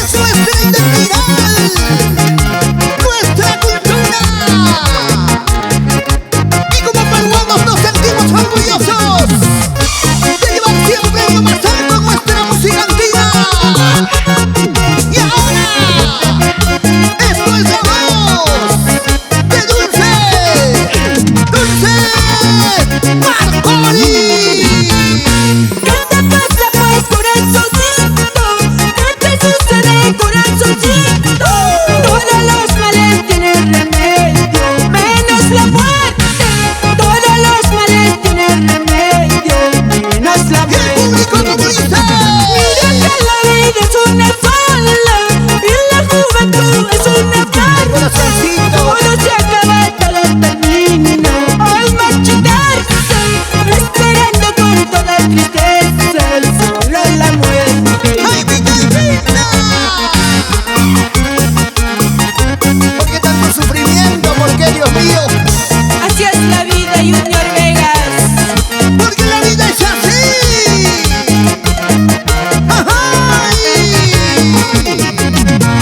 Eso es la identidad, nuestra cultura. Y como peruanos nos sentimos orgullosos de llevar siempre lo más alto nuestra música antigua. Y ahora, esto es la voz de Dulce Marconi. ¿Qué te pasa pues, corazoncito? ¿Qué te sucede, corazoncito? Todos los males tienen remedio, menos la muerte. Todos los males tienen remedio, menos la Y el muerte. público como dice: Mira que la vida es una fala y la juventud es una carga. Corazoncito. Todo se acaba, todo termina al marchitarse, esperando con toda tristeza solo la muerte. ¡Ay, mi Calvina! ¿Por qué tanto sufrimiento? ¿Por qué, Dios mío? Así es la vida, Junior Vegas. Porque la vida es así. ¡Ay!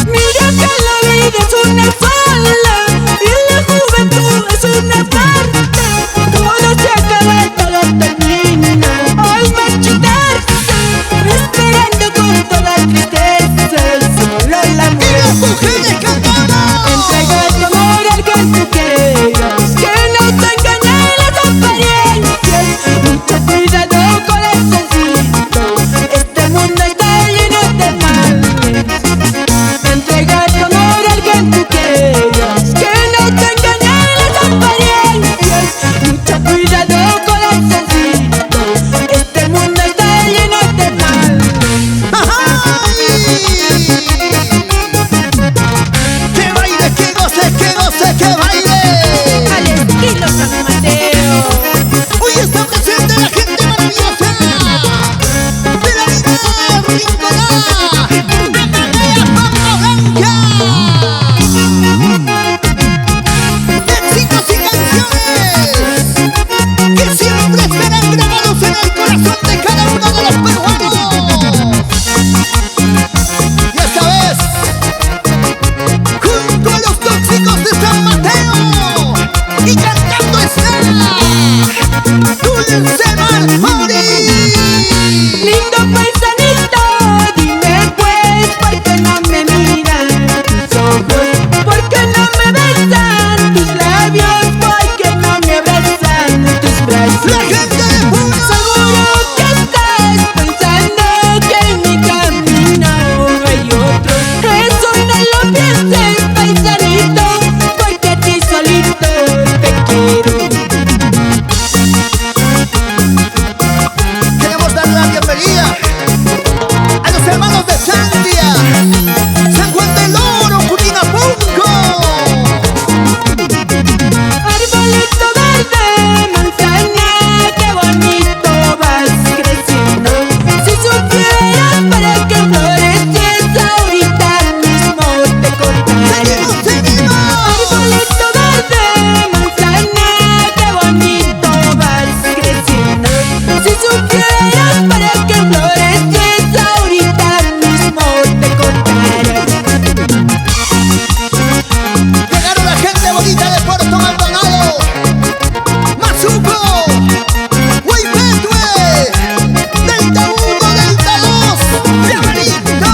Mira que la vida es una fala y la juventud es una parte. Todo se acaba, todo termina al marchitarse, esperando con toda tristeza solo la Y las muerte. mujeres cantamos. Entrega tu amor al que tú quieras, que no te engañen las apariencias. Mucho cuidado, corazoncito, este mundo está lleno de males. Entrega tu amor al que tú quieras, que no te engañen las apariencias. Mucho cuidado, corazoncito, este mundo está lleno de males. ¡Ay! ¡Que baile, que goce, que goce, que baile! Al estilo San Mateo. Hoy está presente la gente maravillosa de la vida rinconada, Amadea Pampa Blanca. Éxitos y canciones que siempre serán grabados en el corazón de cada uno de los peruanos. Y esta vez, junto a los Tóxicos de San Mateo, y cantando está Dulce Marconi. Lindo paisanito, dime pues, ¿por qué no me miran tus ojos? ¿Por qué no me besan tus labios? ¿Por qué no me abrazan tus La brazos? gente de Puno. Seguro que estás pensando que en mi camino hay otro. Eso no lo pienses, paisanito, porque a ti solito te quiero. Queremos dar la bienvenida a los hermanos de Sandia, San Juan del Oro, Puringapunco. Arbolito verde, manzana, qué bonito vas creciendo. Si supieras para qué floreces, ahorita mismo te contaré. ¡Seguimos, seguimos! Arbolito verde, manzana, qué bonito vas creciendo. Si supieras para qué floreces, ahorita mismo te contaré. Llegaron la gente bonita de Puerto Maldonado, Mazuco, Huaypetue, Delta 1, Delta 2, Llamarito.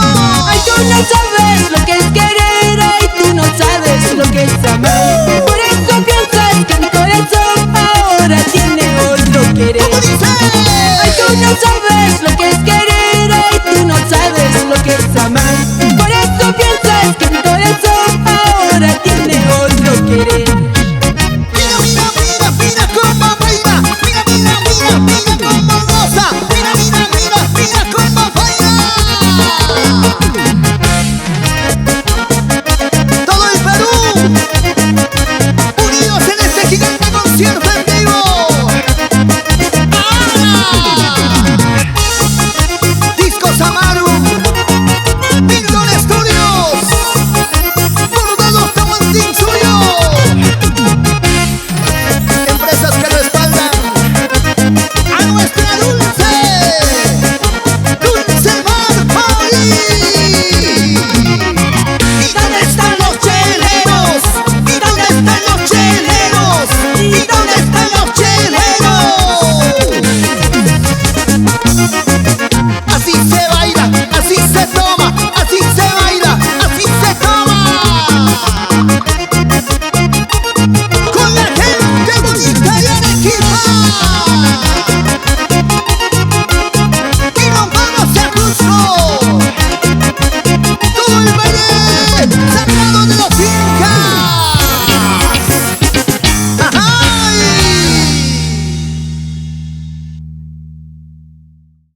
Ay, tú no sabes lo que es querer, ay, tú no sabes lo que es amar. Por eso piensas que mi corazón ahora tiene otro querer. ¿Cómo dice? Ay, tú no sabes lo que es querer, ay, tú no sabes lo que es amar. Por eso piensas que mi corazón